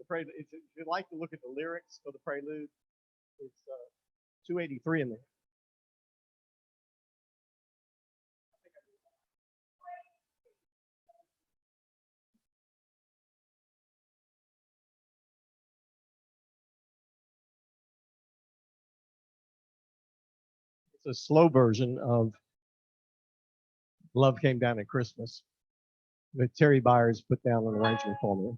prelude. If you'd like to look at the lyrics for the prelude, it's 283 in there. It's a slow version of Love Came Down at Christmas that Terry Byers put down an arrangement for me.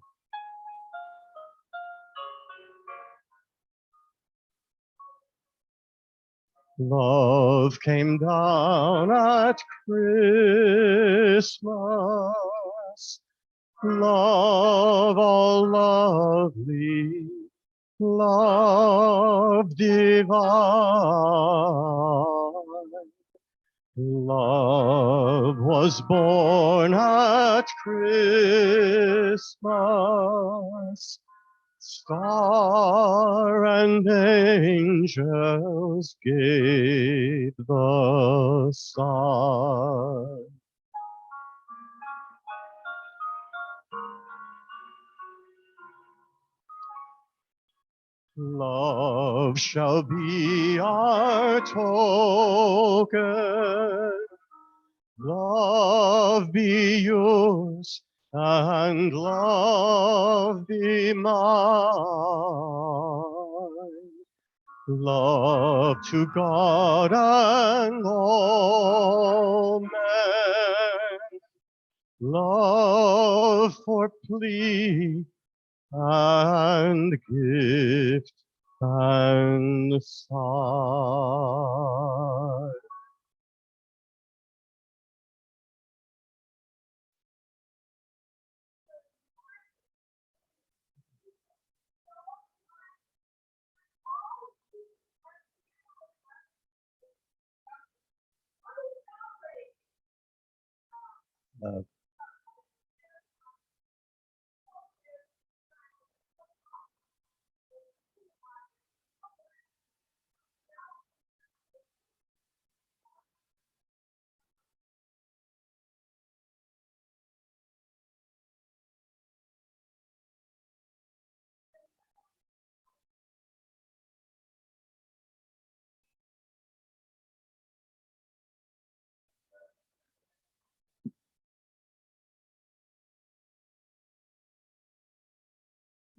Love came down at Christmas, love all lovely, love divine. Love was born at Christmas, star and angels gave the sign. Love shall be our token, love be yours, and love be mine. Love to God and all men, love for plea and gift and sign.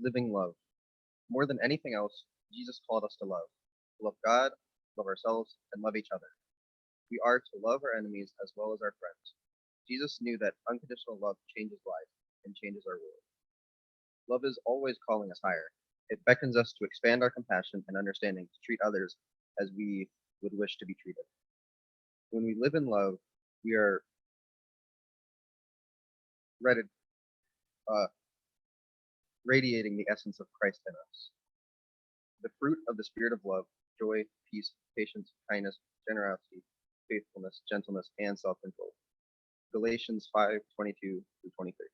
Living love. More than anything else, Jesus called us to love God, love ourselves, and love each other. We are to love our enemies as well as our friends. Jesus knew that unconditional love changes lives and changes our world. Love is always calling us higher. It beckons us to expand our compassion and understanding to treat others as we would wish to be treated. When we live in love, we are ready, radiating the essence of Christ in us. The fruit of the spirit of love, joy, peace, patience, kindness, generosity, faithfulness, gentleness, and self-control. Galatians 5:22-23.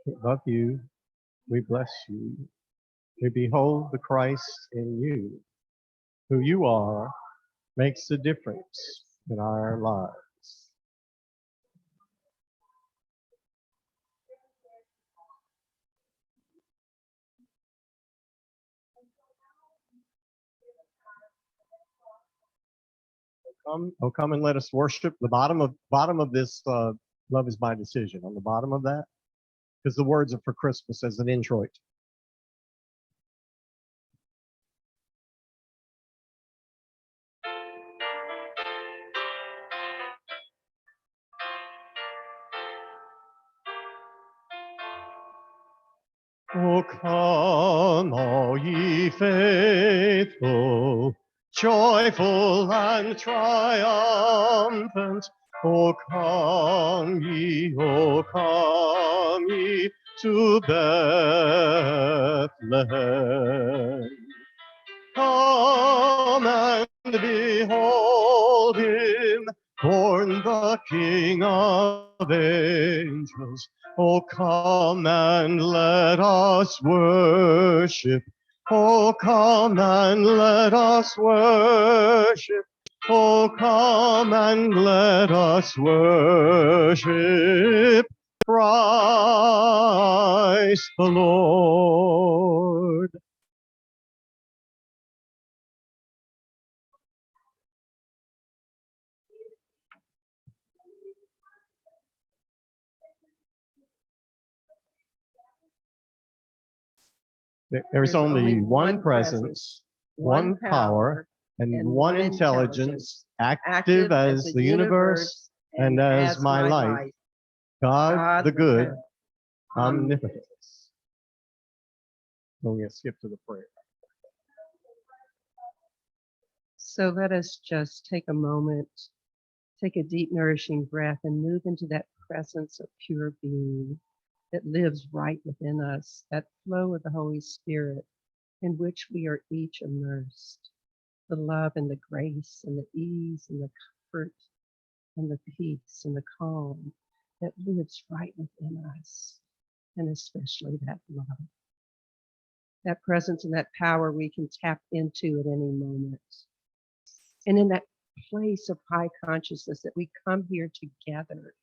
We love you. We bless you. We behold the Christ in you. Who you are makes a difference in our lives. Come and let us worship. The bottom of this love is my decision. On the bottom of that, because the words are for Christmas as an introit. Oh, come, all ye faithful, joyful and triumphant, O come ye to Bethlehem. Come and behold him, born the King of angels. Oh, come and let us worship. Oh, come and let us worship. Oh, come and let us worship Christ the Lord. There's only one presence, one power, and one intelligence, active as the universe and as my life. God the good, omnipotent. We're going to skip to the prayer. So let us just take a moment, take a deep, nourishing breath, and move into that presence of pure being that lives right within us, that flow of the Holy Spirit in which we are each immersed. The love and the grace and the ease and the comfort and the peace and the calm that lives right within us, and especially that love. That presence and that power we can tap into at any moment. And in that place of high consciousness that we come here together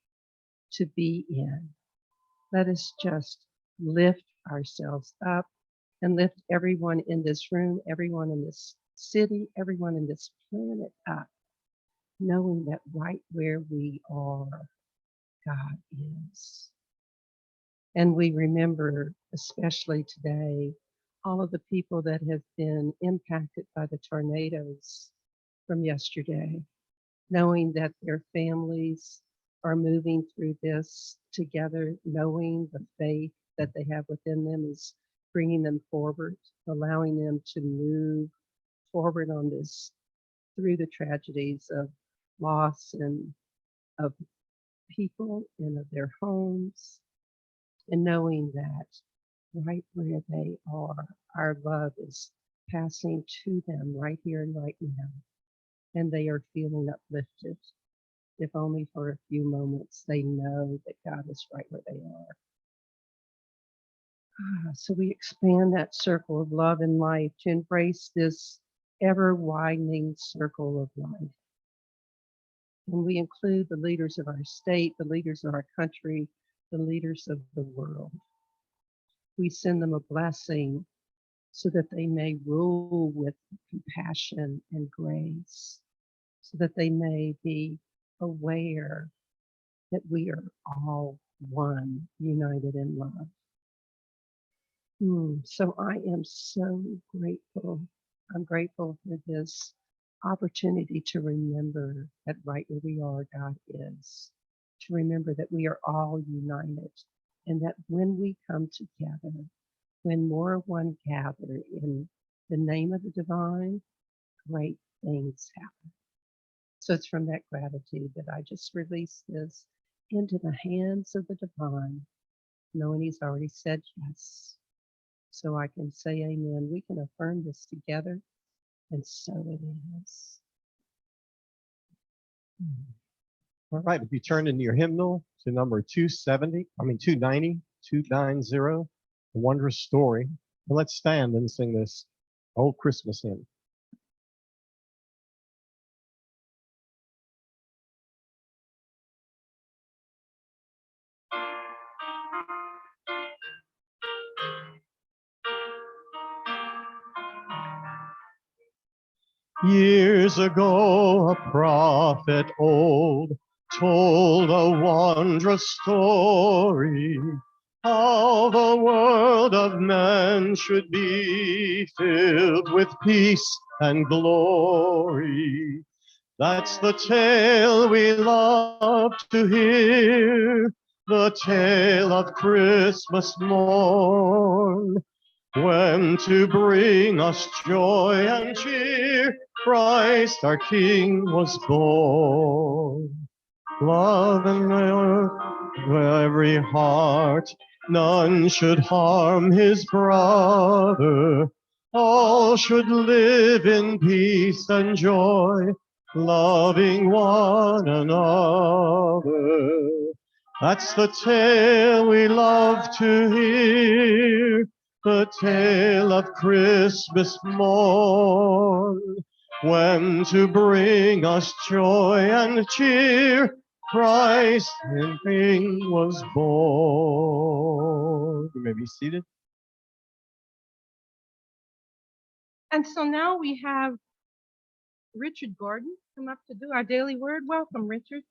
to be in, let us just lift ourselves up and lift everyone in this room, everyone in this city, everyone in this planet up, knowing that right where we are, God is. And we remember, especially today, all of the people that have been impacted by the tornadoes from yesterday, knowing that their families are moving through this together, knowing the faith that they have within them is bringing them forward, allowing them to move forward on this through the tragedies of loss and of people and of their homes, and knowing that right where they are, our love is passing to them right here and right now, and they are feeling uplifted. If only for a few moments, they know that God is right where they are. So we expand that circle of love and life to embrace this ever widening circle of life. And we include the leaders of our state, the leaders of our country, the leaders of the world. We send them a blessing so that they may rule with compassion and grace, so that they may be aware that we are all one, united in love. So I am so grateful. I'm grateful for this opportunity to remember that right where we are, God is. To remember that we are all united, and that when we come together, when more one gather in the name of the divine, great things happen. So it's from that gratitude that I just release this into the hands of the divine, knowing he's already said yes. So I can say amen. We can affirm this together, and so it is. All right, if you turn in your hymnal to number 290, A Wondrous Story, and let's stand and sing this old Christmas hymn. Years ago, a prophet old told a wondrous story, how the world of man should be filled with peace and glory. That's the tale we love to hear, the tale of Christmas morn, when to bring us joy and cheer, Christ our King was born. love in every heart. None should harm his brother. All should live in peace and joy, loving one another. That's the tale we love to hear, the tale of Christmas morn, when to bring us joy and cheer, Christ in King was born. You may be seated. And so now we have Richard Gordon come up to do our daily word. Welcome, Richard.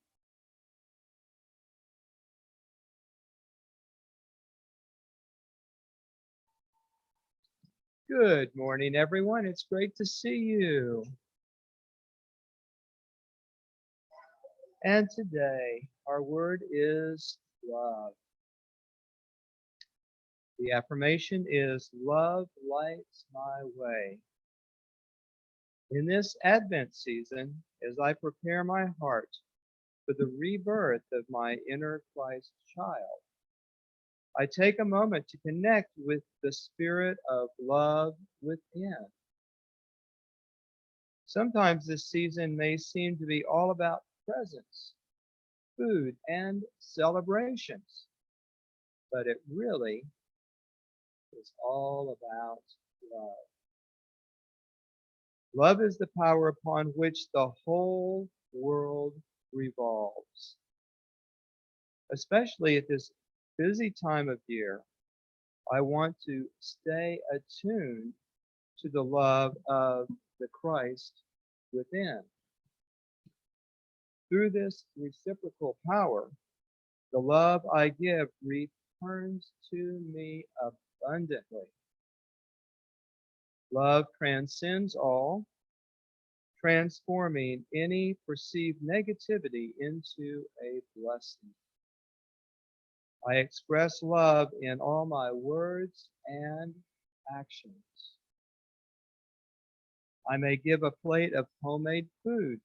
Good morning, everyone. It's great to see you. And today, our word is love. The affirmation is, love lights my way. In this Advent season, as I prepare my heart for the rebirth of my inner Christ child, I take a moment to connect with the spirit of love within. Sometimes this season may seem to be all about presents, food, and celebrations, but it really is all about love. Love is the power upon which the whole world revolves. Especially at this busy time of year, I want to stay attuned to the love of the Christ within. Through this reciprocal power, the love I give returns to me abundantly. Love transcends all, transforming any perceived negativity into a blessing. I express love in all my words and actions. I may give a plate of homemade food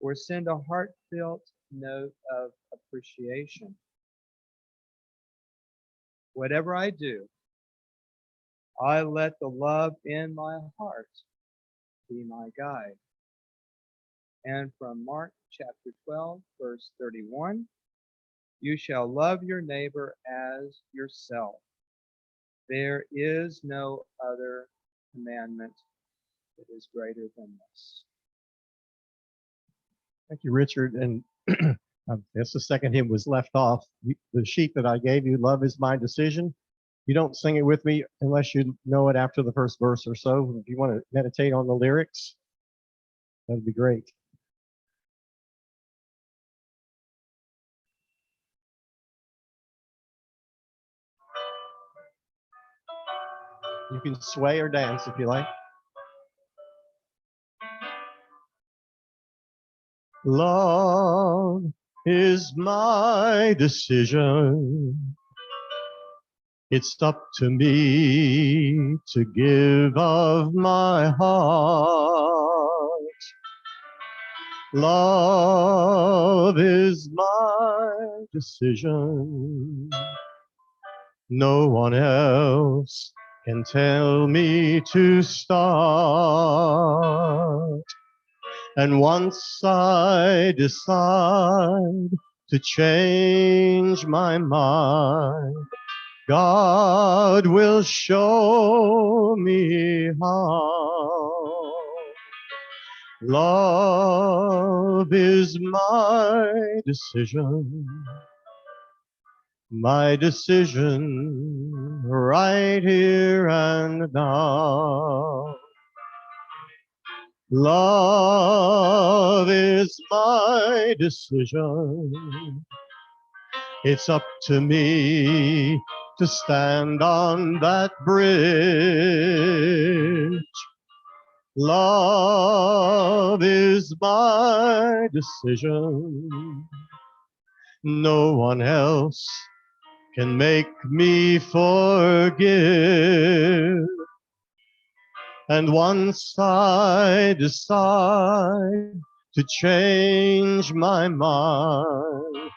or send a heartfelt note of appreciation. Whatever I do, I let the love in my heart be my guide. And from Mark chapter 12, verse 31, you shall love your neighbor as yourself. There is no other commandment that is greater than this. Thank you, Richard. And I guess the second hymn was left off. The sheet that I gave you, Love is My Decision. You don't sing it with me unless you know it after the first verse or so. If you want to meditate on the lyrics, that would be great. You can sway or dance if you like. Love is my decision. It's up to me to give of my heart. Love is my decision. No one else can tell me to start. And once I decide to change my mind, God will show me how. Love is my decision right here and now. Love is my decision. It's up to me to stand on that bridge. Love is my decision. No one else can make me forgive. And once I decide to change my mind.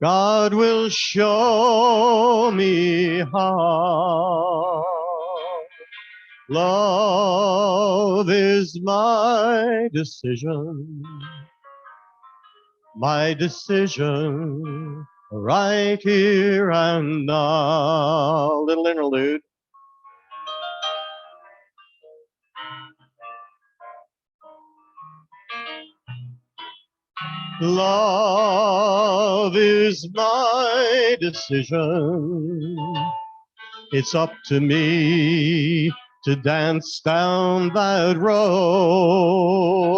God will show me how. Love is my decision right here and now. Little interlude. Love is my decision. It's up to me to dance down that road.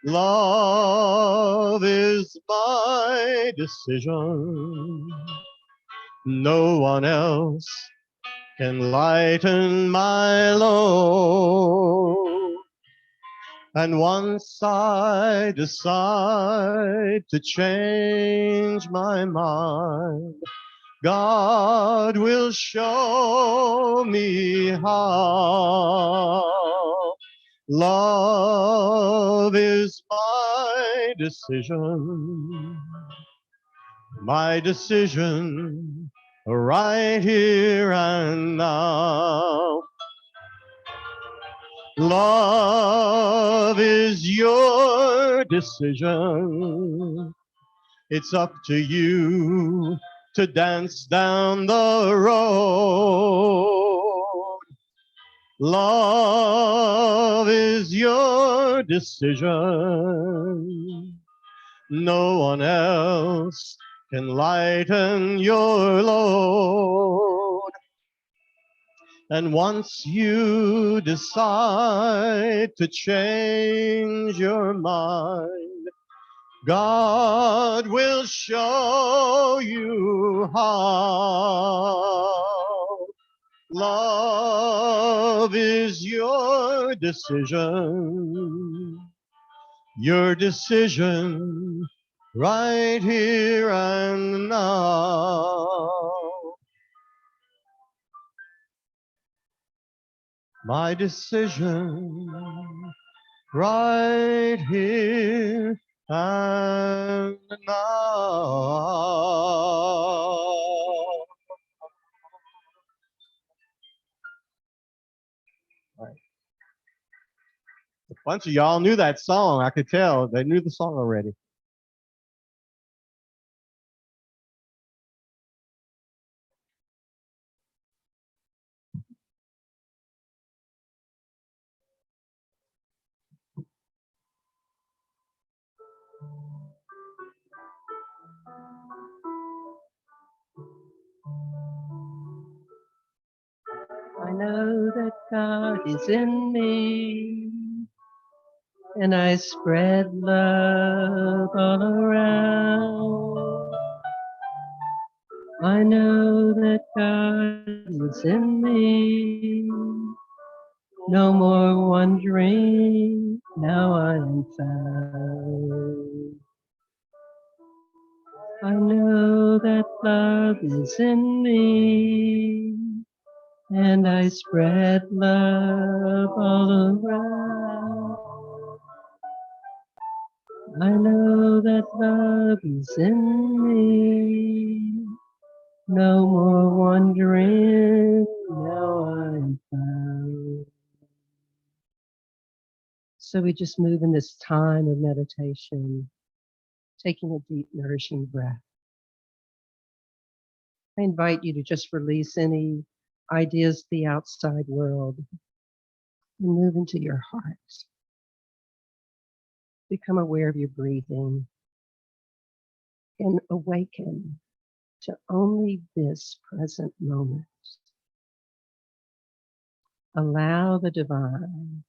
Love is my decision. No one else can lighten my load. And once I decide to change my mind, God will show me how. Love is my decision right here and now. Love is your decision. It's up to you to dance down the road. Love is your decision. No one else can lighten your load. And once you decide to change your mind, God will show you how. Love is your decision right here and now. My decision right here and now. A bunch of y'all knew that song. I could tell. They knew the song already. I know that God is in me, and I spread love all around. I know that God is in me. No more wondering, now I am found. I know that love is in me, and I spread love all around. I know that love is in me. No more wondering, now I'm found. So we just move in this time of meditation, taking a deep, nourishing breath. I invite you to just release any ideas of the outside world and move into your heart. Become aware of your breathing and awaken to only this present moment. Allow the divine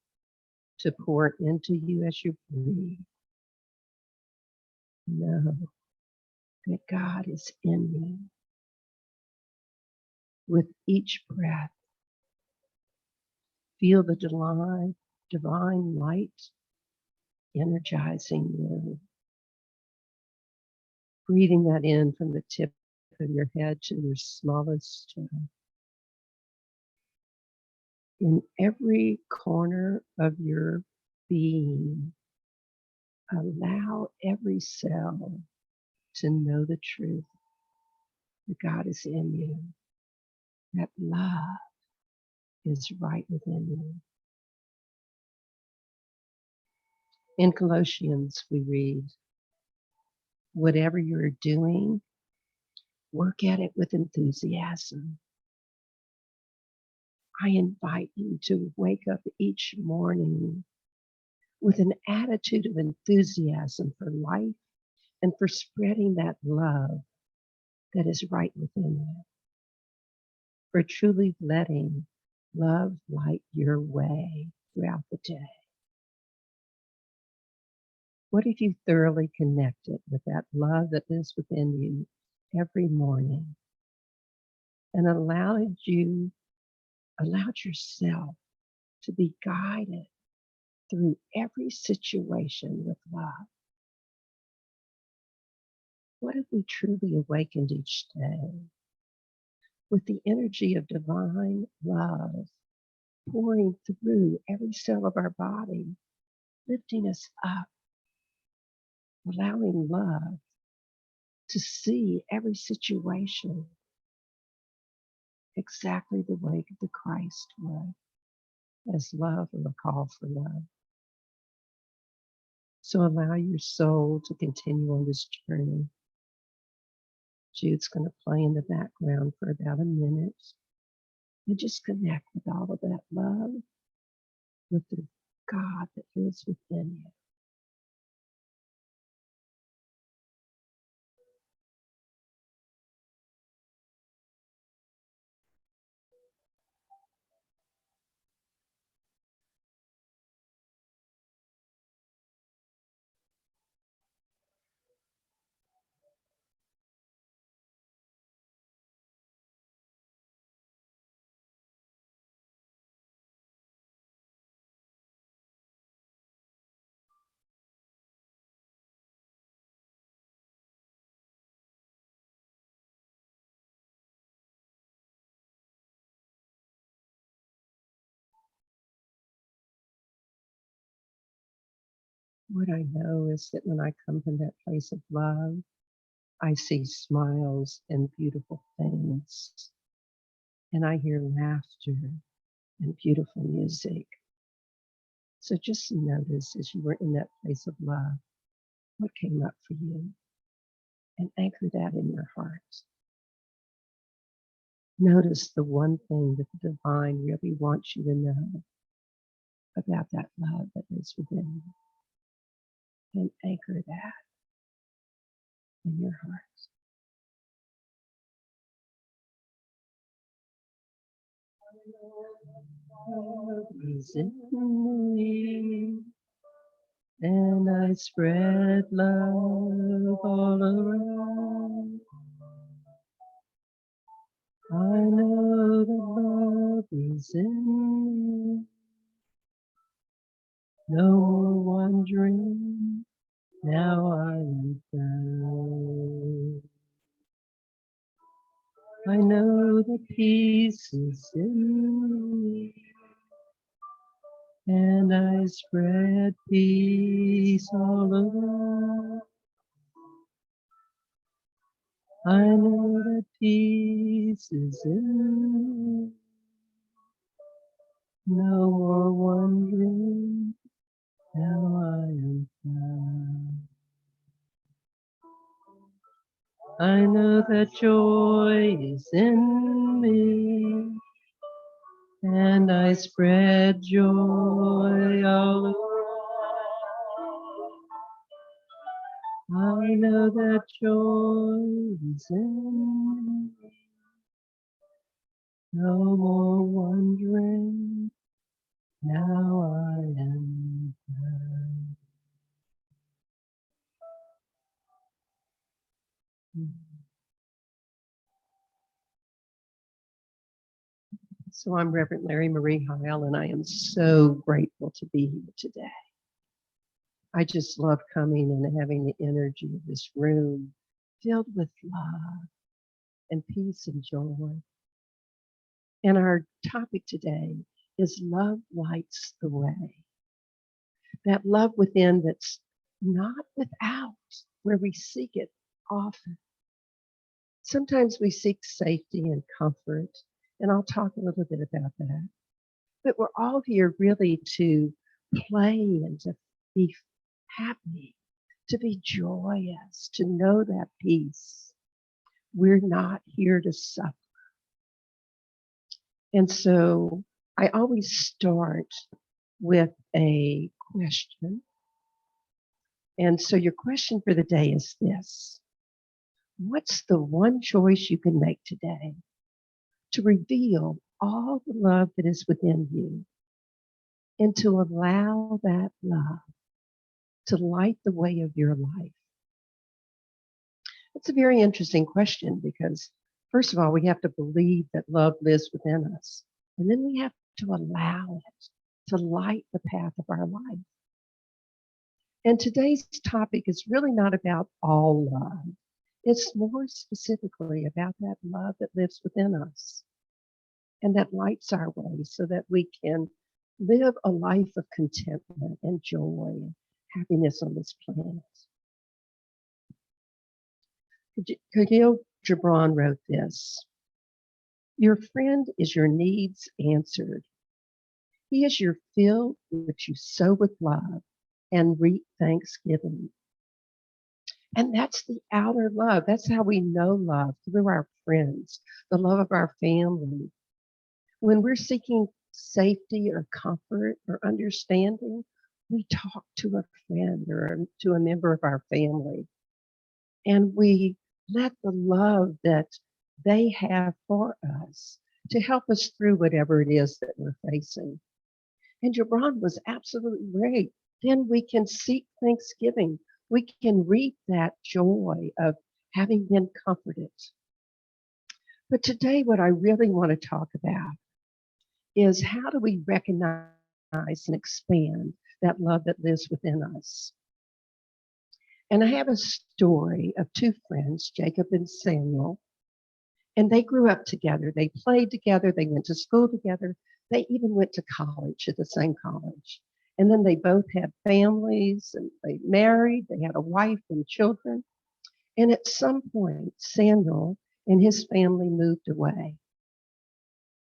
to pour into you as you breathe. Know that God is in you. With each breath, feel the divine light energizing you. Breathing that in from the tip of your head to your smallest toe. In every corner of your being, Allow every cell to know the truth that God is in you, that love is right within you. In Colossians, we read, whatever you're doing, work at it with enthusiasm. I invite you to wake up each morning with an attitude of enthusiasm for life and for spreading that love that is right within you, for truly letting love light your way throughout the day. What if you thoroughly connected with that love that lives within you every morning and allowed yourself to be guided through every situation with love? What if we truly awakened each day with the energy of divine love pouring through every cell of our body, lifting us up, allowing love to see every situation exactly the way that the Christ would, as love or a call for love. So allow your soul to continue on this journey. Jude's going to play in the background for about a minute and just connect with all of that love, with the God that lives within you. What I know is that when I come from that place of love, I see smiles and beautiful things, and I hear laughter and beautiful music. So just notice as you were in that place of love, what came up for you, and anchor that in your heart. Notice the one thing that the divine really wants you to know about that love that is within you, and anchor that in your heart. Love is in me, and I spread love all around. I know that love is in me. No more wandering, now I am found. I know that peace is in me, and I spread peace all around. I know that peace is in me. No more wondering, now I am found. I know that joy is in me, and I spread joy all around. I know that joy is in me. No more wondering, now I am found. So I'm Reverend Larry Marie Heil, and I am so grateful to be here today. I just love coming and having the energy of this room filled with love and peace and joy. And our topic today is love lights the way. That love within that's not without, where we seek it often. Sometimes we seek safety and comfort, and I'll talk a little bit about that. But we're all here really to play and to be happy, to be joyous, to know that peace. We're not here to suffer. And so I always start with a question. And so your question for the day is this: what's the one choice you can make today to reveal all the love that is within you and to allow that love to light the way of your life? It's a very interesting question because, first of all, we have to believe that love lives within us. And then we have to allow it to light the path of our life. And today's topic is really not about all love. It's more specifically about that love that lives within us and that lights our way so that we can live a life of contentment and joy and happiness on this planet. Khalil Gibran wrote this: your friend is your needs answered. He is your field which you sow with love and reap thanksgiving. And that's the outer love. That's how we know love, through our friends, the love of our family. When we're seeking safety or comfort or understanding, we talk to a friend or to a member of our family. And we let the love that they have for us to help us through whatever it is that we're facing. And Gibran was absolutely right. Then we can seek thanksgiving. We can reap that joy of having been comforted. But today, what I really want to talk about is how do we recognize and expand that love that lives within us? And I have a story of two friends, Jacob and Samuel, and they grew up together. They played together. They went to school together. They even went to college at the same college. And then they both had families and they married. They had a wife and children. And at some point, Samuel and his family moved away.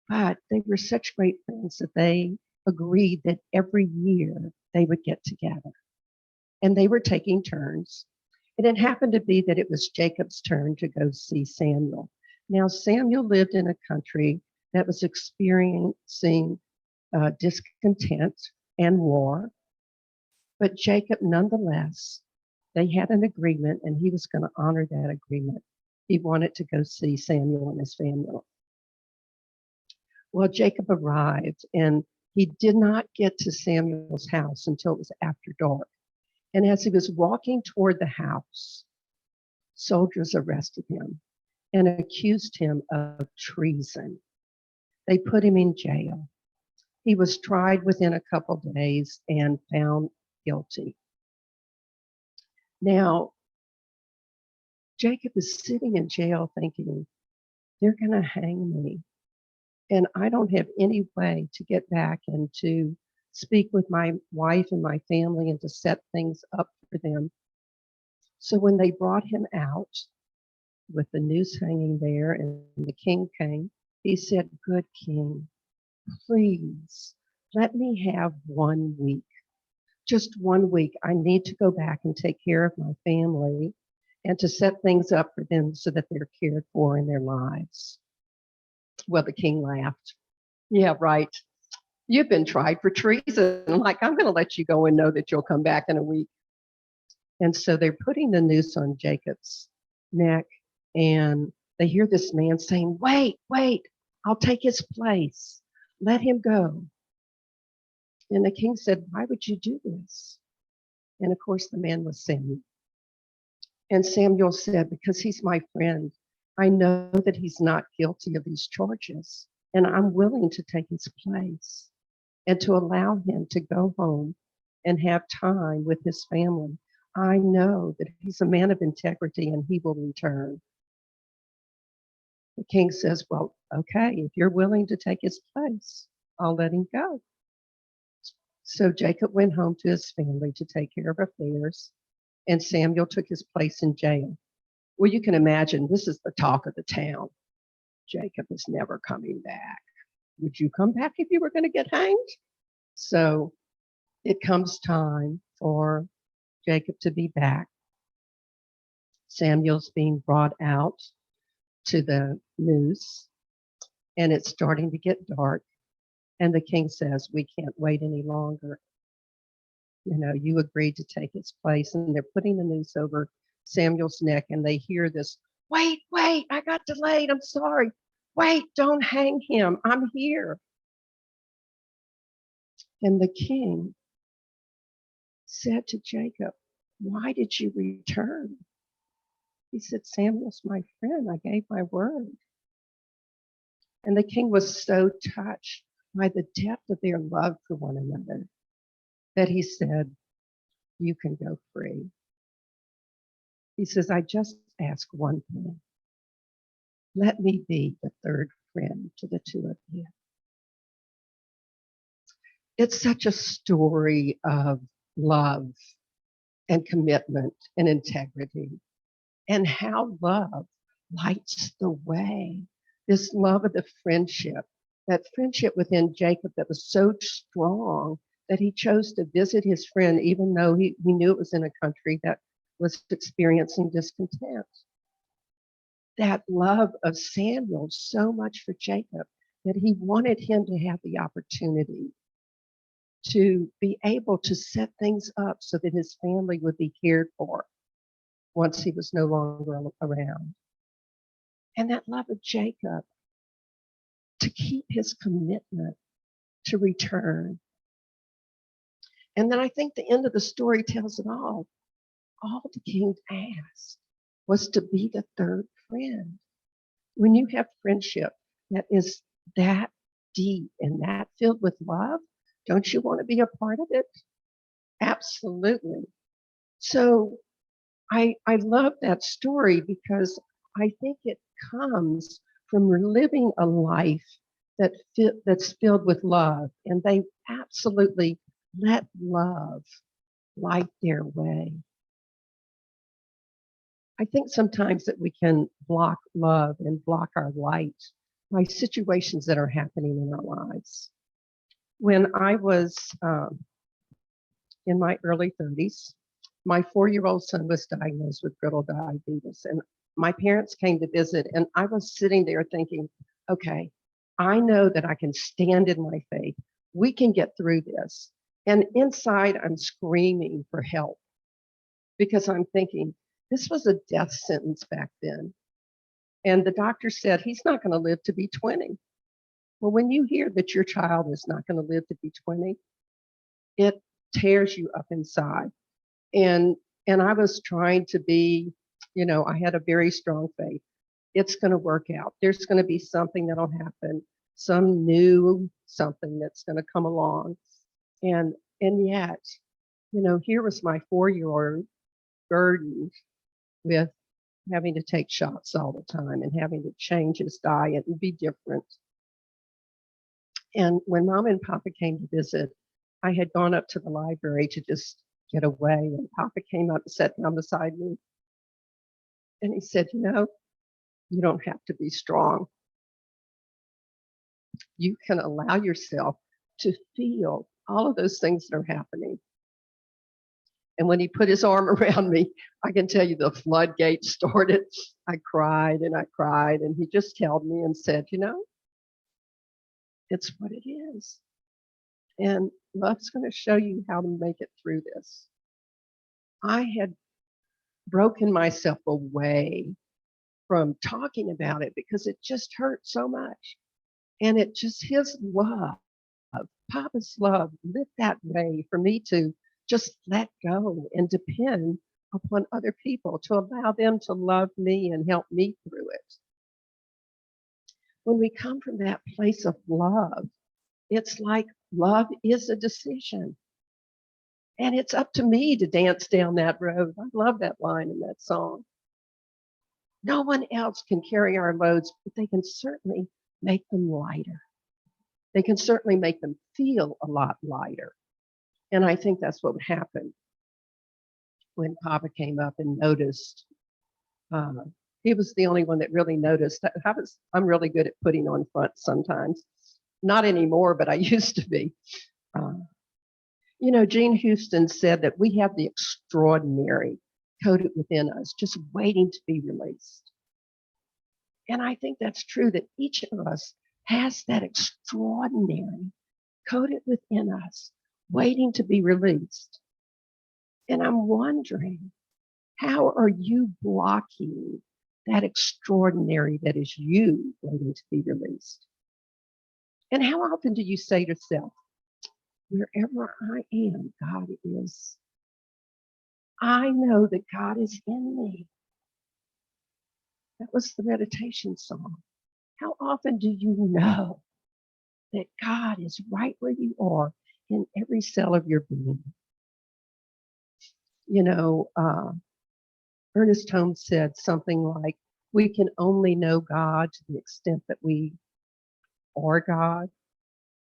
But they were such great friends that they agreed that every year they would get together. And they were taking turns. And it happened to be that it was Jacob's turn to go see Samuel. Now, Samuel lived in a country that was experiencing discontent and war. But Jacob, nonetheless, they had an agreement and he was going to honor that agreement. He wanted to go see Samuel and his family. Well, Jacob arrived and he did not get to Samuel's house until it was after dark. And as he was walking toward the house, soldiers arrested him and accused him of treason. They put him in jail. He was tried within a couple days and found guilty. Now, Jacob is sitting in jail thinking, they're going to hang me. And I don't have any way to get back and to speak with my wife and my family and to set things up for them. So when they brought him out with the noose hanging there and the king came, he said, good king, please let me have 1 week. Just 1 week. I need to go back and take care of my family and to set things up for them so that they're cared for in their lives. Well, the king laughed. Yeah, right. You've been tried for treason. I'm like, I'm going to let you go and know that you'll come back in a week. And so they're putting the noose on Jacob's neck, and they hear this man saying, wait, I'll take his place. Let him go. And the king said, why would you do this? And of course, the man was Samuel. And Samuel said, because he's my friend, I know that he's not guilty of these charges, and I'm willing to take his place and to allow him to go home and have time with his family. I know that he's a man of integrity and he will return. The king says, well, okay, if you're willing to take his place, I'll let him go. So Jacob went home to his family to take care of affairs. and Samuel took his place in jail. Well, you can imagine this is the talk of the town. Jacob is never coming back. Would you come back if you were going to get hanged? So it comes time for Jacob to be back. Samuel's being brought out to the noose, and it's starting to get dark. And the king says, we can't wait any longer. You know, you agreed to take his place. And they're putting the noose over Samuel's neck, and they hear this, wait, I got delayed. I'm sorry. Wait, don't hang him. I'm here. And the king said to Jacob, why did you return? He said, Samuel's my friend. I gave my word. And the king was so touched by the depth of their love for one another that he said, you can go free. He says, I just ask one thing. Let me be the third friend to the two of you. It's such a story of love and commitment and integrity, and how love lights the way. This love of the friendship, that friendship within Jacob that was so strong that he chose to visit his friend, even though he knew it was in a country that was experiencing discontent. That love of Samuel so much for Jacob that he wanted him to have the opportunity to be able to set things up so that his family would be cared for once he was no longer around. And that love of Jacob to keep his commitment to return. And then I think the end of the story tells it all. All the king asked was to be the third friend. When you have friendship that is that deep and that filled with love, don't you want to be a part of it? Absolutely. So I love that story because I think it comes from living a life that's filled with love, and they absolutely let love light their way. I think sometimes that we can block love and block our light by situations that are happening in our lives. When I was in my early 30s, my 4-year-old son was diagnosed with brittle diabetes, and my parents came to visit, and I was sitting there thinking, okay, I know that I can stand in my faith. We can get through this. And inside, I'm screaming for help because I'm thinking, this was a death sentence back then. And the doctor said, he's not going to live to be 20. Well, when you hear that your child is not going to live to be 20, it tears you up inside. And I was trying to be, I had a very strong faith. It's going to work out. There's going to be something that'll happen, some new something that's going to come along. And yet, here was my 4-year-old burdened with having to take shots all the time and having to change his diet and be different. And when Mom and Papa came to visit, I had gone up to the library to just get away, and Papa came up and sat down beside me. And he said, you don't have to be strong. You can allow yourself to feel all of those things that are happening. And when he put his arm around me, I can tell you the floodgates started. I cried, and he just held me and said, it's what it is. And love's going to show you how to make it through this. I had broken myself away from talking about it because it just hurt so much. And it just, his love, Papa's love, lit that way for me to just let go and depend upon other people, to allow them to love me and help me through it. When we come from that place of love, it's like love is a decision. And it's up to me to dance down that road. I love that line in that song. No one else can carry our loads, but they can certainly make them lighter. They can certainly make them feel a lot lighter. And I think that's what would happen when Papa came up and noticed. Uh, he was the only one that really noticed. I'm really good at putting on front sometimes. Not anymore, but I used to be. Uh, Gene Houston said that we have the extraordinary coded within us, just waiting to be released. And I think that's true that each of us has that extraordinary coded within us, waiting to be released. And I'm wondering, how are you blocking that extraordinary that is you waiting to be released? And how often do you say to yourself, wherever I am, God is. I know that God is in me. That was the meditation song. How often do you know that God is right where you are in every cell of your being? Ernest Holmes said something like, we can only know God to the extent that we are God,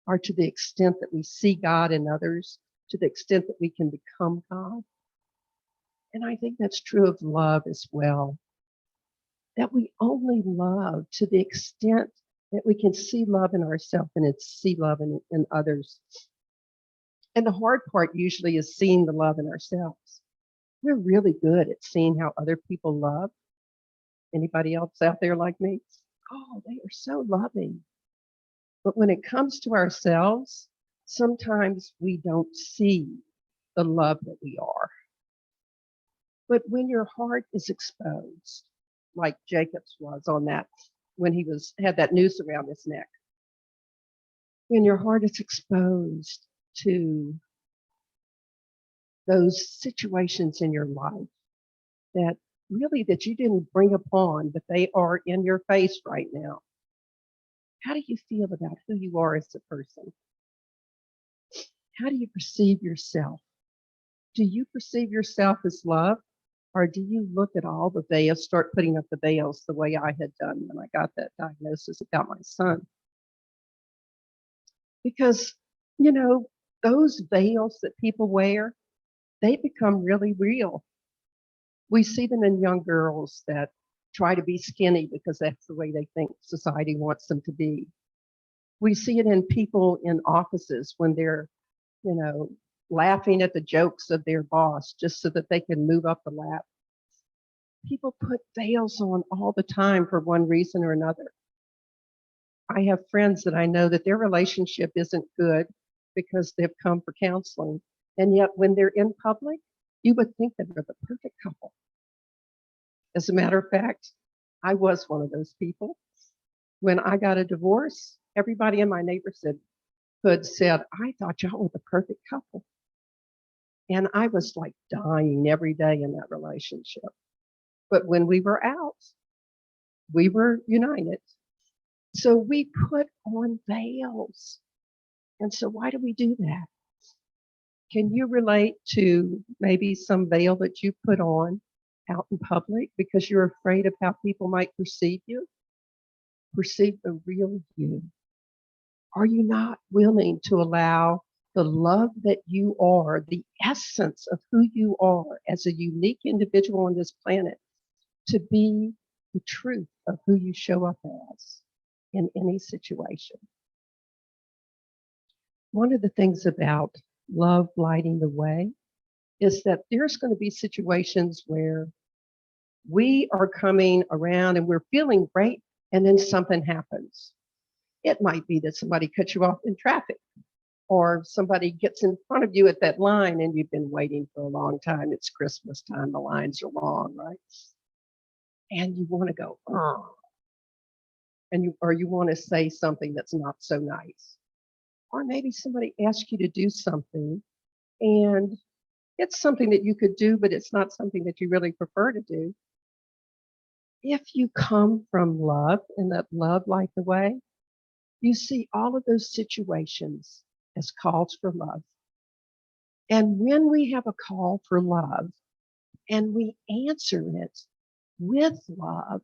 or to the extent that we see God in others, to the extent that we can become God. And I think that's true of love as well, that we only love to the extent that we can see love in ourselves and see love in others. And the hard part usually is seeing the love in ourselves. We're really good at seeing how other people love. Anybody else out there like me? Oh, they are so loving. But when it comes to ourselves, sometimes we don't see the love that we are. But when your heart is exposed, like Jacob's was on that, when he had that noose around his neck, when your heart is exposed to those situations in your life that you didn't bring upon, but they are in your face right now, how do you feel about who you are as a person? How do you perceive yourself? Do you perceive yourself as love? Or do you look at all the veils, start putting up the veils the way I had done when I got that diagnosis about my son? Because, those veils that people wear, they become really real. We see them in young girls that try to be skinny because that's the way they think society wants them to be. We see it in people in offices when they're, laughing at the jokes of their boss just so that they can move up the ladder. People put veils on all the time for one reason or another. I have friends that I know that their relationship isn't good because they've come for counseling. And yet when they're in public, you would think that they're the perfect couple. As a matter of fact, I was one of those people. When I got a divorce, everybody in my neighborhood said, I thought y'all were the perfect couple. And I was like dying every day in that relationship. But when we were out, we were united. So we put on veils. And so why do we do that? Can you relate to maybe some veil that you put on out in public because you're afraid of how people might perceive you? Perceive the real you. Are you not willing to allow the love that you are, the essence of who you are as a unique individual on this planet, to be the truth of who you show up as in any situation? One of the things about love lighting the way is that there's going to be situations where we are coming around and we're feeling great, and then something happens. It might be that somebody cuts you off in traffic, or somebody gets in front of you at that line and you've been waiting for a long time. It's Christmas time, the lines are long, right? And you want to go, oh, and you want to say something that's not so nice. Or maybe somebody asks you to do something and it's something that you could do, but it's not something that you really prefer to do. If you come from love and let love light the way, you see all of those situations as calls for love. And when we have a call for love and we answer it with love,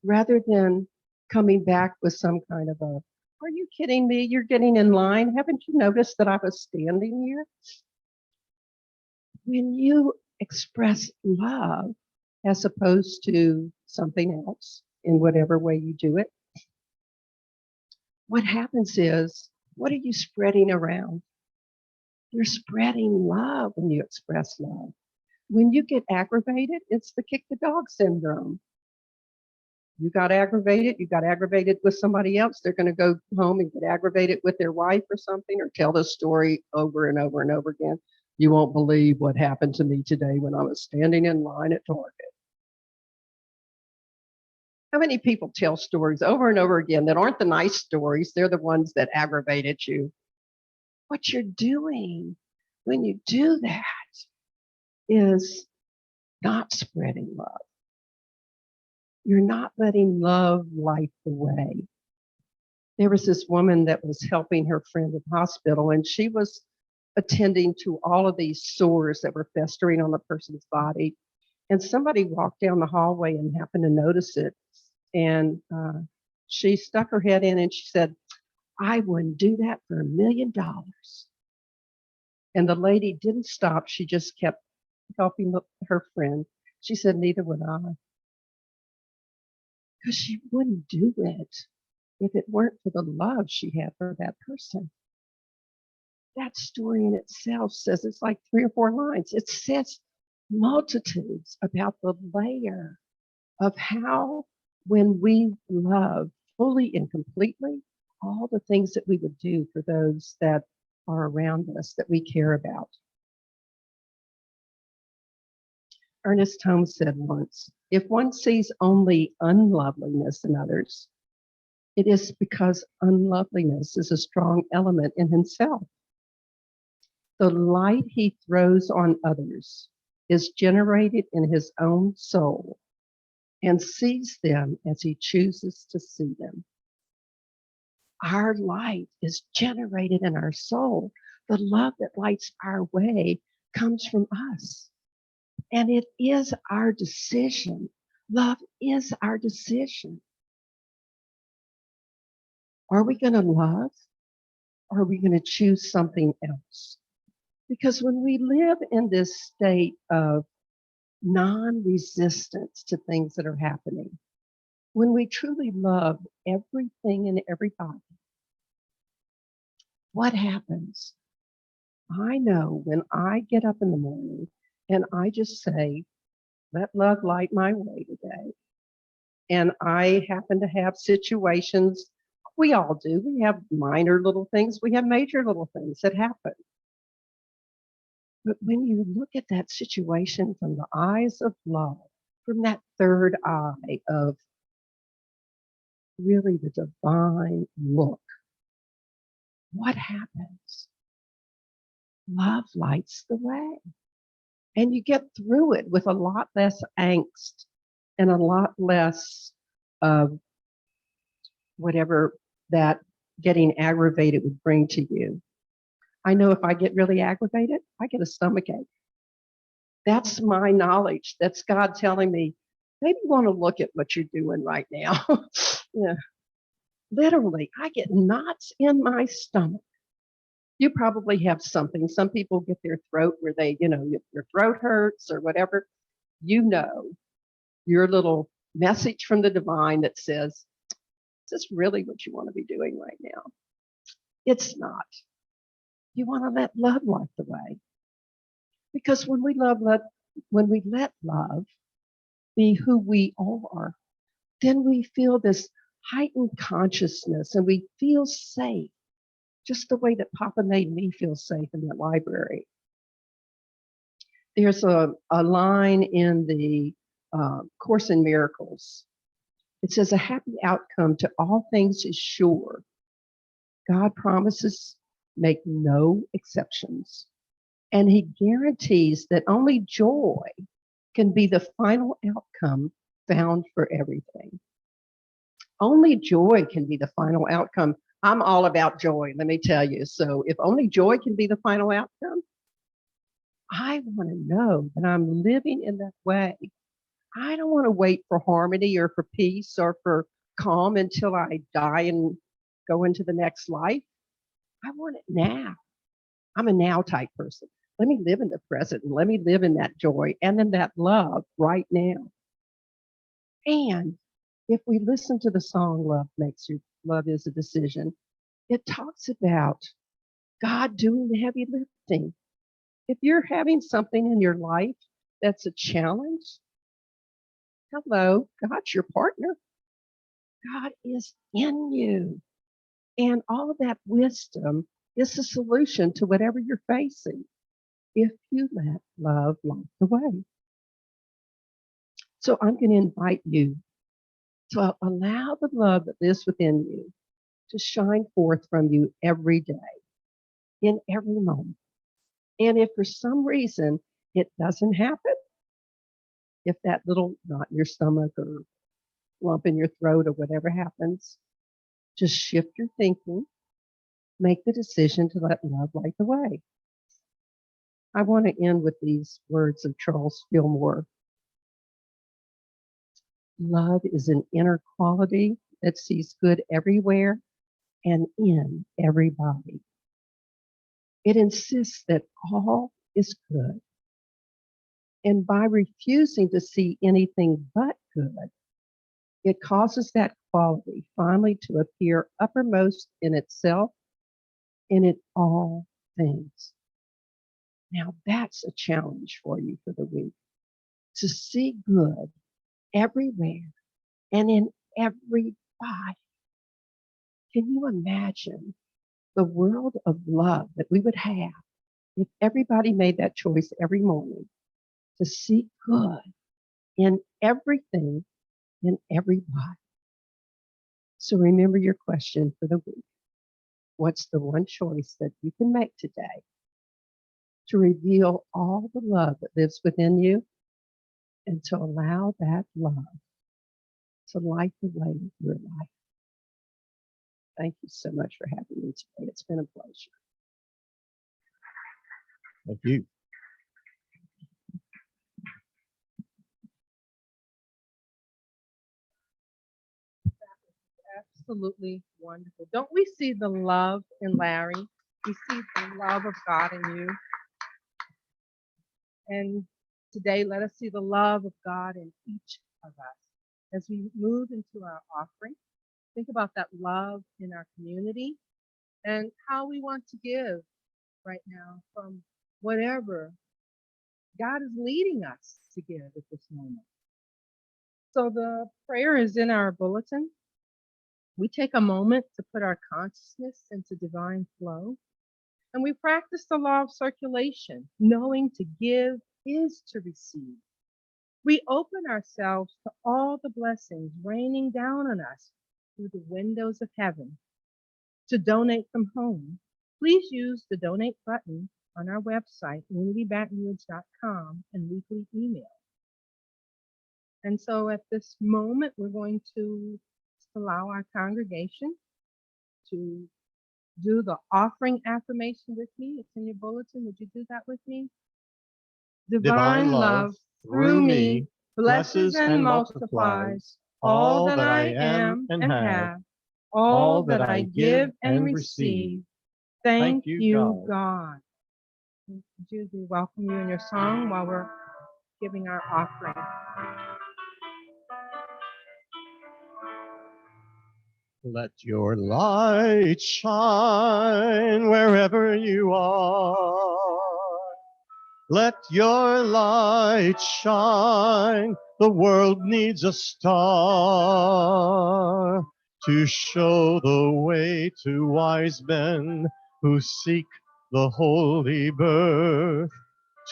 rather than coming back with some kind of are you kidding me? You're getting in line. Haven't you noticed that I was standing here? When you express love as opposed to something else in whatever way you do it, what happens is, what are you spreading around? You're spreading love when you express love. When you get aggravated, it's the kick the dog syndrome. You got aggravated with somebody else. They're going to go home and get aggravated with their wife or something, or tell the story over and over and over again. You won't believe what happened to me today when I was standing in line at Target. How many people tell stories over and over again that aren't the nice stories? They're the ones that aggravated you. What you're doing when you do that is not spreading love. You're not letting love light the way. There was this woman that was helping her friend at the hospital, and she was attending to all of these sores that were festering on the person's body. And somebody walked down the hallway and happened to notice it. And she stuck her head in and she said, I wouldn't do that for $1 million. And the lady didn't stop. She just kept helping her friend. She said, neither would I. Because she wouldn't do it if it weren't for the love she had for that person. That story in itself says, it's like 3 or 4 lines. It says multitudes about the layer of how, when we love fully and completely, all the things that we would do for those that are around us that we care about. Ernest Holmes said once, if one sees only unloveliness in others, it is because unloveliness is a strong element in himself. The light he throws on others is generated in his own soul and sees them as he chooses to see them. Our light is generated in our soul. The love that lights our way comes from us. And it is our decision. Love is our decision. Are we going to love, or are we going to choose something else? Because when we live in this state of non-resistance to things that are happening, when we truly love everything and everybody, what happens? I know when I get up in the morning and I just say, let love light my way today. And I happen to have situations, we all do. We have minor little things, we have major little things that happen. But when you look at that situation from the eyes of love, from that third eye of really the divine look, what happens? Love lights the way. And you get through it with a lot less angst and a lot less of whatever that getting aggravated would bring to you. I know if I get really aggravated, I get a stomachache. That's my knowledge. That's God telling me, maybe you want to look at what you're doing right now. Yeah. Literally, I get knots in my stomach. You probably have something. Some people get their throat where they, your throat hurts or whatever. You know, your little message from the divine that says, is this really what you want to be doing right now? It's not. You want to let love light the way. Because when we let love be who we are, then we feel this heightened consciousness and we feel safe, just the way that Papa made me feel safe in that library. There's a line in the Course in Miracles. It says, a happy outcome to all things is sure. God promises make no exceptions. And he guarantees that only joy can be the final outcome found for everything. Only joy can be the final outcome. I'm all about joy, let me tell you. So if only joy can be the final outcome, I want to know that I'm living in that way. I don't want to wait for harmony or for peace or for calm until I die and go into the next life. I want it now. I'm a now type person. Let me live in the present and let me live in that joy and in that love right now. And if we listen to the song Love is a Decision, it talks about God doing the heavy lifting. If you're having something in your life that's a challenge, hello, God's your partner. God is in you. And all of that wisdom is the solution to whatever you're facing if you let love light the way. So I'm going to invite you to allow the love that lives within you to shine forth from you every day, in every moment. And if for some reason it doesn't happen, if that little knot in your stomach or lump in your throat or whatever happens, just shift your thinking, make the decision to let love light the way. I want to end with these words of Charles Fillmore. Love is an inner quality that sees good everywhere and in everybody. It insists that all is good. And by refusing to see anything but good, it causes that quality finally to appear uppermost in itself and in all things. Now that's a challenge for you for the week, to see good everywhere and in everybody. Can you imagine the world of love that we would have if everybody made that choice every morning to see good in everything and everybody? So remember your question for the week. What's the one choice that you can make today to reveal all the love that lives within you and to allow that love to light the way of your life? Thank you so much for having me today. It's been a pleasure. Thank you. Absolutely wonderful. Don't we see the love in Larry? We see the love of God in you. And today, let us see the love of God in each of us. As we move into our offering, think about that love in our community and how we want to give right now from whatever God is leading us to give at this moment. So the prayer is in our bulletin. We take a moment to put our consciousness into divine flow, and we practice the law of circulation, knowing to give is to receive. We open ourselves to all the blessings raining down on us through the windows of heaven. To donate from home, please use the donate button on our website, unitybatonrouge.com, and weekly email. And so at this moment, we're going to allow our congregation to do the offering affirmation with me. It's in your bulletin. Would you do that with me? Divine love through me blesses and multiplies all that I am and have, all that I give and receive. Thank you, God. Jude, we welcome you in your song while we're giving our offering. Let your light shine wherever you are. Let your light shine. The world needs a star to show the way to wise men who seek the holy birth,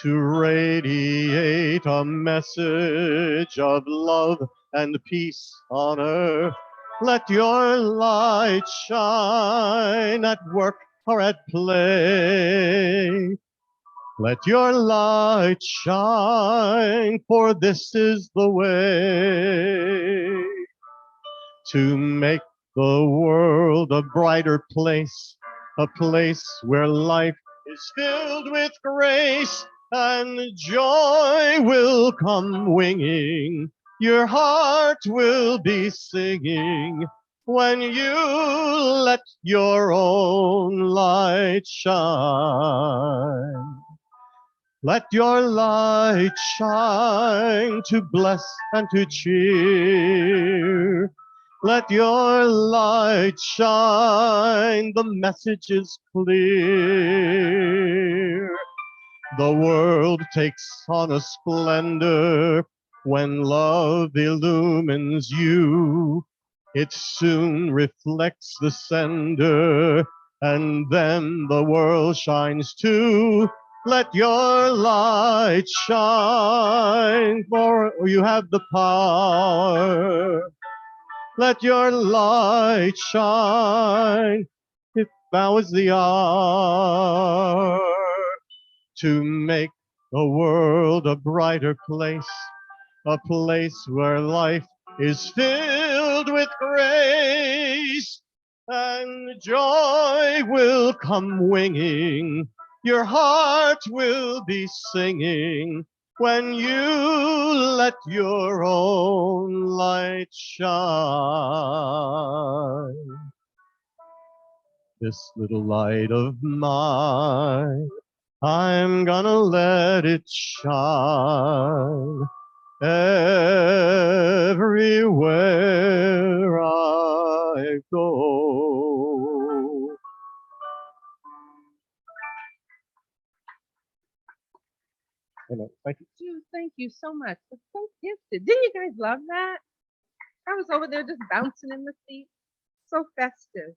to radiate a message of love and peace on earth. Let your light shine at work or at play. Let your light shine, for this is the way to make the world a brighter place, a place where life is filled with grace and joy will come winging. Your heart will be singing when you let your own light shine. Let your light shine to bless and to cheer. Let your light shine, the message is clear. The world takes on a splendor when love illumines you. It soon reflects the sender, and then the world shines too. Let your light shine, for you have the power. Let your light shine, if thou is the hour, to make the world a brighter place, a place where life is filled with grace, and joy will come winging. Your heart will be singing when you let your own light shine. This little light of mine, I'm gonna let it shine everywhere I go. Amen. Thank you. Jude, thank you so much. It's so gifted. Didn't you guys love that? I was over there just bouncing in the seat. So festive.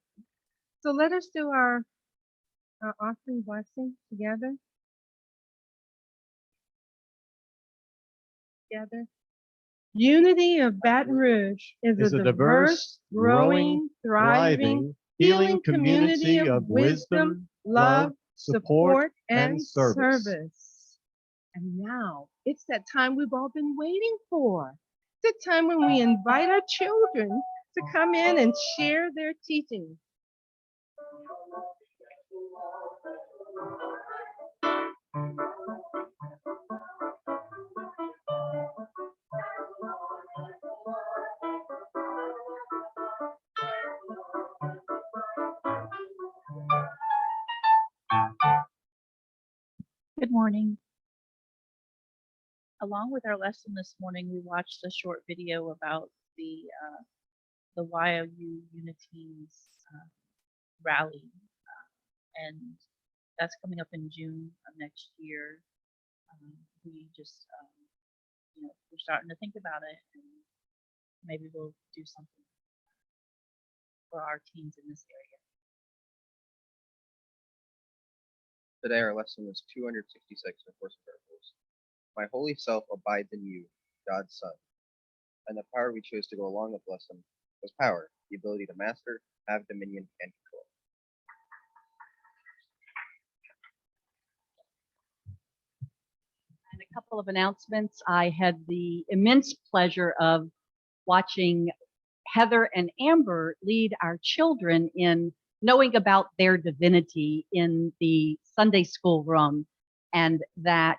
So let us do our offering blessing together. Together. Unity of Baton Rouge is a diverse, growing, thriving, healing community of wisdom, love, support, and service. And now it's that time we've all been waiting for. It's the time when we invite our children to come in and share their teachings. Good morning. Along with our lesson this morning, we watched a short video about the YOU Unity's rally, and that's coming up in June of next year. We just, we're starting to think about it, and maybe we'll do something for our teens in this area. Today our lesson is 266 in Course of Miracles. My holy self abides in you, God's Son. And the power we chose to go along with the lesson was power, the ability to master, have dominion, and control. And a couple of announcements. I had the immense pleasure of watching Heather and Amber lead our children in knowing about their divinity in the Sunday school room, and that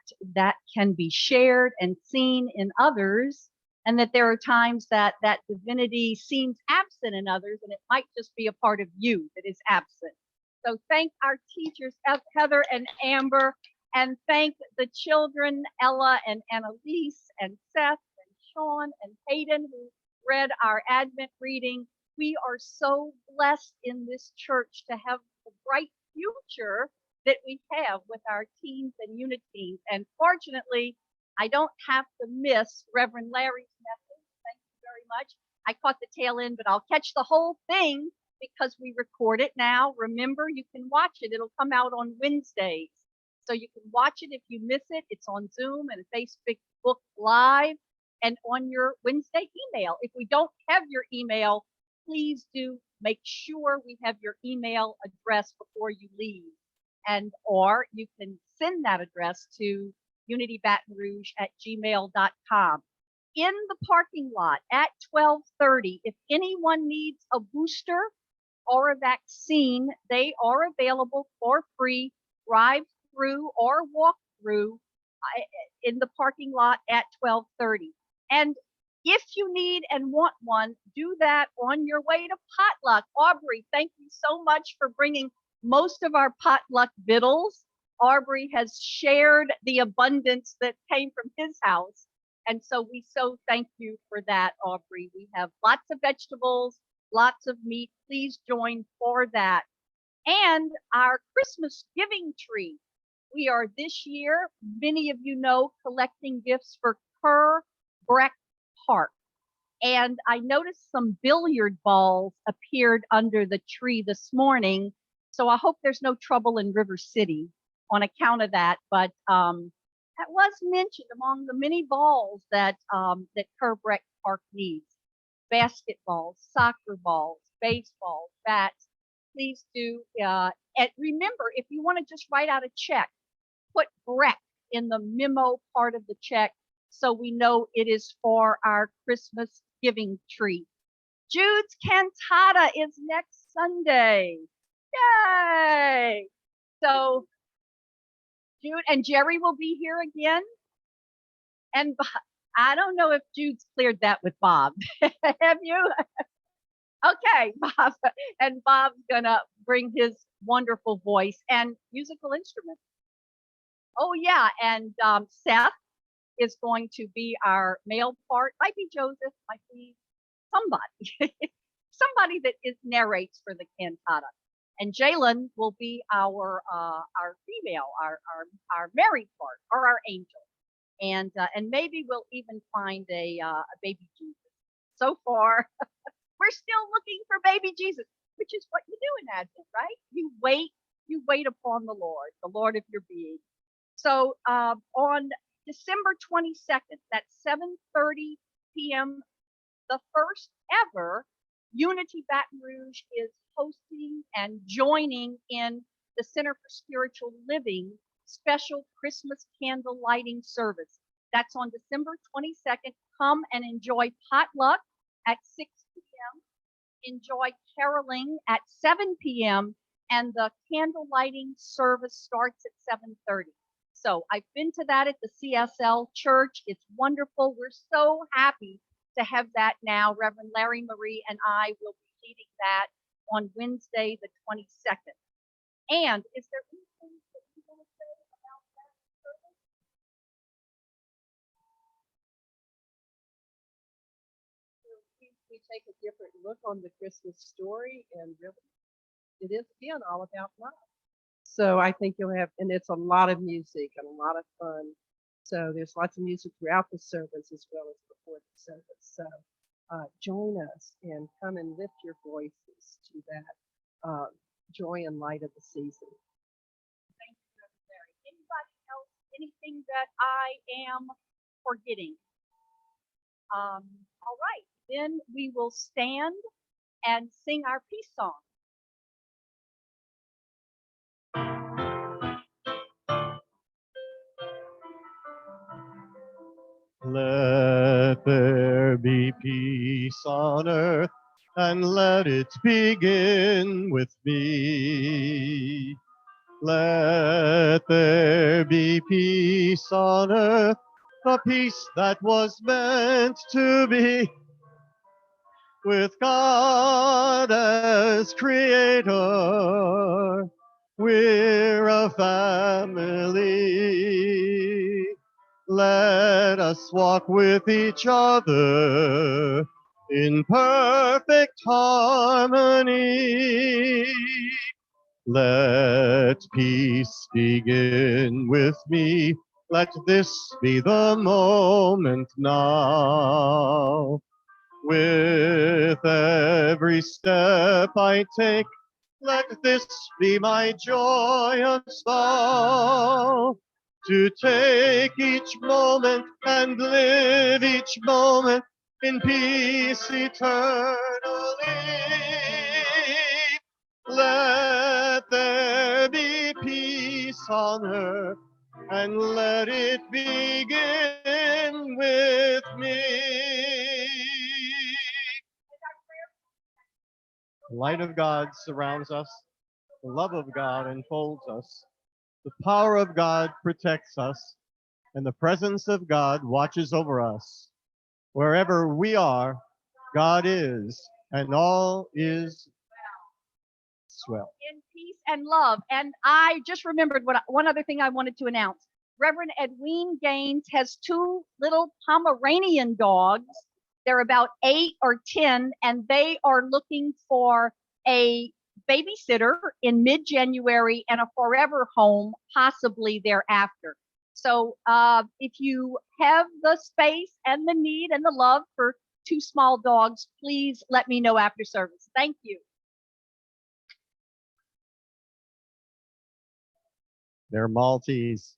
can be shared and seen in others, and that there are times that that divinity seems absent in others, and it might just be a part of you that is absent. So thank our teachers, Heather and Amber, and thank the children, Ella and Annalise and Seth and Sean and Hayden, who read our Advent reading. We are so blessed in this church to have the bright future that we have with our teens and uniteens. And fortunately, I don't have to miss Reverend Larry's message. Thank you very much. I caught the tail end, but I'll catch the whole thing because we record it now. Remember, you can watch it. It'll come out on Wednesdays. So you can watch it if you miss it. It's on Zoom and Facebook Live and on your Wednesday email. If we don't have your email, please do make sure we have your email address before you leave. And or you can send that address to unitybatonrouge@gmail.com. In the parking lot at 12:30, if anyone needs a booster or a vaccine, they are available for free, drive-through or walk-through in the parking lot at 12:30. And if you need and want one, do that on your way to potluck. Aubrey, thank you so much for bringing most of our potluck victuals. Aubrey has shared the abundance that came from his house. And so we so thank you for that, Aubrey. We have lots of vegetables, lots of meat. Please join for that. And our Christmas giving tree. We are this year, many of you know, collecting gifts for Kerr Breck Park. And I noticed some billiard balls appeared under the tree this morning. So I hope there's no trouble in River City on account of that. But that was mentioned among the many balls that that Kerr Breck Park needs. Basketballs, soccer balls, baseballs, bats. Please do. And remember, if you want to just write out a check, put Breck in the memo part of the check so we know it is for our Christmas giving tree. Jude's cantata is next Sunday. Yay! So Jude and Jerry will be here again. And I don't know if Jude's cleared that with Bob. Have you? Okay, Bob. And Bob's gonna bring his wonderful voice and musical instruments. Oh yeah, and Seth is going to be our male part. Might be Joseph, might be somebody, somebody that narrates for the cantata. And Jalen will be our female, our Mary part, or our angel. And maybe we'll even find a baby Jesus. So far, we're still looking for baby Jesus, which is what you do in Advent, right? You wait upon the Lord of your being. So on December 22nd, that's 7:30 p.m., the first ever Unity Baton Rouge is hosting and joining in the Center for Spiritual Living special Christmas candle lighting service. That's on December 22nd. Come and enjoy potluck at 6 p.m. Enjoy caroling at 7 p.m. and the candle lighting service starts at 7:30. So I've been to that at the CSL Church. It's wonderful. We're so happy to have that now. Reverend Larry Marie and I will be leading that on Wednesday, the 22nd. And is there anything that you want to say about that service? We take a different look on the Christmas story, and really, it is again all about love. So I think you'll have, and it's a lot of music and a lot of fun. So there's lots of music throughout the service as well as before the service. So join us and come and lift your voices to that joy and light of the season. Thank you, Reverend Larry. Anybody else? Anything that I am forgetting? All right, then we will stand and sing our peace song. Let there be peace on earth, and let it begin with me. Let there be peace on earth, a peace that was meant to be, with God as creator. We're a family. Let us walk with each other in perfect harmony. Let peace begin with me. Let this be the moment now. With every step I take, let this be my joyous vow. To take each moment and live each moment in peace eternally. Let there be peace on earth, and let it begin with me. The light of God surrounds us. The love of God enfolds us. The power of God protects us, and the presence of God watches over us. Wherever we are, God is, and all is well. In peace and love. And I just remembered one other thing I wanted to announce. Reverend Edwene Gaines has two little Pomeranian dogs. They're about 8 or 10, and they are looking for a babysitter in mid-January and a forever home possibly thereafter. So if you have the space and the need and the love for 2 small dogs, please let me know after service. Thank you. They're Maltese.